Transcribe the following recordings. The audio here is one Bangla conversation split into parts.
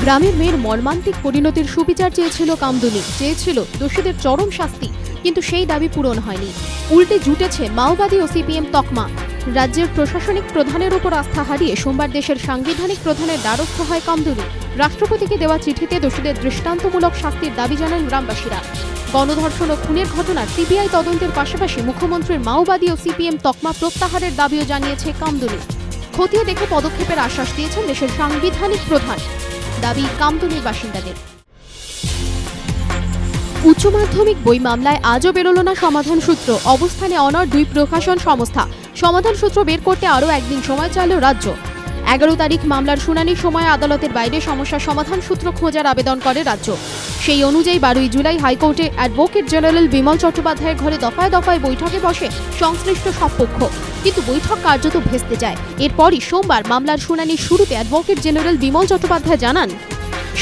গ্রামের মেয়ের মর্মান্তিক পরিণতির সুবিচার চেয়েছিল কামদুনি, চেয়েছিল দোষীদের চরম শাস্তি, কিন্তু সেই দাবি পূরণ হয়নি। উল্টে জুটেছে মাওবাদী ও সিপিএম তকমা। রাজ্যের প্রশাসনিক প্রধানের উপর আস্থা হারিয়ে সোমবার দেশের সাংবিধানিক প্রধানের দ্বারস্থ হয় কামদুনি। রাষ্ট্রপতিকে দেওয়া চিঠিতে দোষীদের দৃষ্টান্তমূলক শাস্তির দাবি জানান গ্রামবাসীরা। গণধর্ষণ ও খুনের ঘটনার সিবিআই তদন্তের পাশাপাশি মুখ্যমন্ত্রীর মাওবাদী ও সিপিএম তকমা প্রত্যাহারের দাবিও জানিয়েছে কামদুনি। খতিয়ে দেখে পদক্ষেপের আশ্বাস দিয়েছেন দেশের সাংবিধানিক প্রধান। দাবি কামদুনির বাসিন্দাদের। উচ্চ মাধ্যমিক বই মামলায় আজও বেরোল না সমাধান সূত্র। অবস্থানে অনড় দুই প্রকাশন সংস্থা। সমাধান সূত্র বের করতে আরও একদিন সময় চাইল রাজ্য। 11 তারিখ মামলার শুনানির সময় আদালতের বাইরে সমস্যার সমাধান সূত্র খোঁজার আবেদন করে রাজ্য। সেই অনুযায়ী 12 জুলাই হাইকোর্টে অ্যাডভোকেট জেনারেল বিমল চট্টোপাধ্যায়ের ঘরে দফায় দফায় বৈঠকে বসে সংশ্লিষ্ট সব পক্ষ, কিন্তু বৈঠক কার্যত ভেস্তে যায়। এরপরই সোমবার মামলার শুনানির শুরুতে অ্যাডভোকেট জেনারেল বিমল চট্টোপাধ্যায় জানান,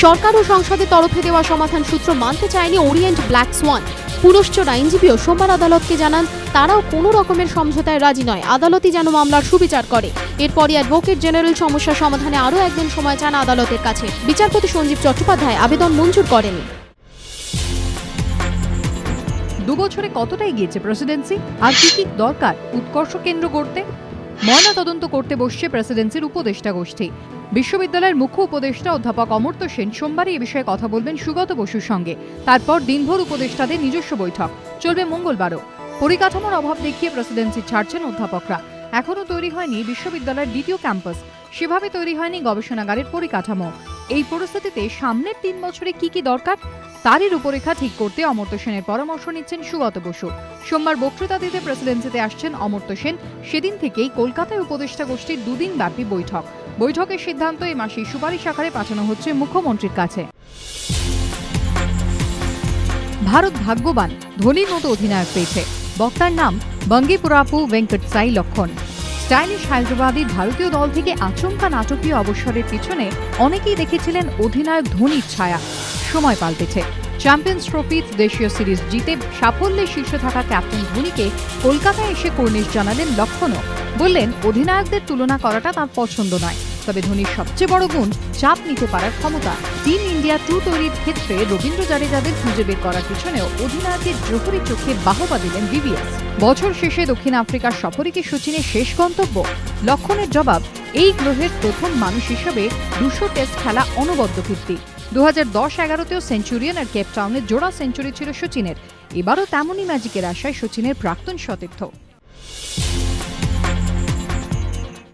সরকার ও সংসদের তরফে দেওয়া সমাধান সূত্র মানতে চায়নি ওরিয়েন্ট ব্ল্যাক সোয়ান। পুরুষচোর আইনজীবীও সোমবার আদালতকে জানান, তারাও কোনো রকমের সমঝোতায় রাজি নয়, আদালতই যেন মামলার সুবিচার করে। এরপরই অ্যাডভোকেট জেনারেল সমস্যা সমাধানে আরও একদিন সময় চান আদালতের কাছে। বিচারপতি সঞ্জীব চট্টোপাধ্যায় আবেদন মঞ্জুর করেন। 2 বছরে কতটা এগিয়েছে প্রেসিডেন্সি, আর কি কি দরকার উৎকর্ষ কেন্দ্র গড়তে? ময়না তদন্ত করতে বসছে প্রেসিডেন্সির উপদেষ্টা গোষ্ঠী। বিশ্ববিদ্যালয়ের মুখ্য উপদেষ্টা অধ্যাপক অমর্ত্য সেন সোমবারই এ বিষয়ে কথা বলবেন সুগত বসুর সঙ্গে। তারপর দিনভর উপদেষ্টাদের নিজস্ব বৈঠক চলবে মঙ্গলবারও। পরিকাঠামোর অভাব দেখিয়ে প্রেসিডেন্সি ছাড়ছেন অধ্যাপকরা। এখনও তৈরি হয়নি বিশ্ববিদ্যালয়ের দ্বিতীয় ক্যাম্পাস, সেভাবে তৈরি হয়নি গবেষণাগারের পরিকাঠামো। এই পরিস্থিতিতে সামনের 3 বছরে কি কি দরকার তারই রূপরেখা ঠিক করতে অমর্ত্য সেনের পরামর্শ নিচ্ছেন সুগত বসু। সোমবার বক্তৃতা দিতে প্রেসিডেন্সিতে আসছেন অমর্ত্য সেন। সেদিন থেকেই কলকাতায় উপদেষ্টা গোষ্ঠীর 2 দিন ব্যাপী বৈঠক। বৈঠকের সিদ্ধান্ত এই মাসেই সুপারিশ আকারে পাঠানো হচ্ছে মুখ্যমন্ত্রীর কাছে। ভারত ভাগ্যবান, ধোনির মতো অধিনায়ক পেয়েছে। বক্তার নাম বঙ্গিপুরাপু ভেঙ্কট সাই লক্ষণ। স্টাইলিশ হায়দ্রাবাদীর ভারতীয় দল থেকে আচমকা নাটকীয় অবসরের পিছনে অনেকেই দেখেছিলেন অধিনায়ক ধোনির ছায়া। সময় পাল্টেছে। চ্যাম্পিয়ন্স ট্রফি, দেশীয় সিরিজ জিতে সাফল্যের শীর্ষে থাকা ক্যাপ্টেন ধোনিকে কলকাতায় এসে কর্নিশ জানালেন লক্ষণও। বললেন, অধিনায়কদের তুলনা করাটা তাঁর পছন্দ নয়, তবে ধোনির সবচেয়ে বড় গুণ চাপ নিতে পারার ক্ষমতা। টিম ইন্ডিয়া 2 তৈরির ক্ষেত্রে রবীন্দ্র জাদেজাদের খুঁজে বের করার পিছনেও অধিনায়কের জহুরি চোখে বাহবা দিলেন ভিভিএস। বছর শেষে দক্ষিণ আফ্রিকার সফরে কি সচিনের শেষ গন্তব্য? লক্ষণের জবাব, এই গ্রহের প্রথম মানুষ হিসেবে 200 টেস্ট খেলা অনবদ্য কীর্তি। 2010-11তেও সেঞ্চুরিয়ান আর কেপটাউনের জোড়া সেঞ্চুরি ছিল সচিনের। এবারও তেমনই ম্যাজিকের আশায় সচিনের প্রাক্তন সতীর্থ।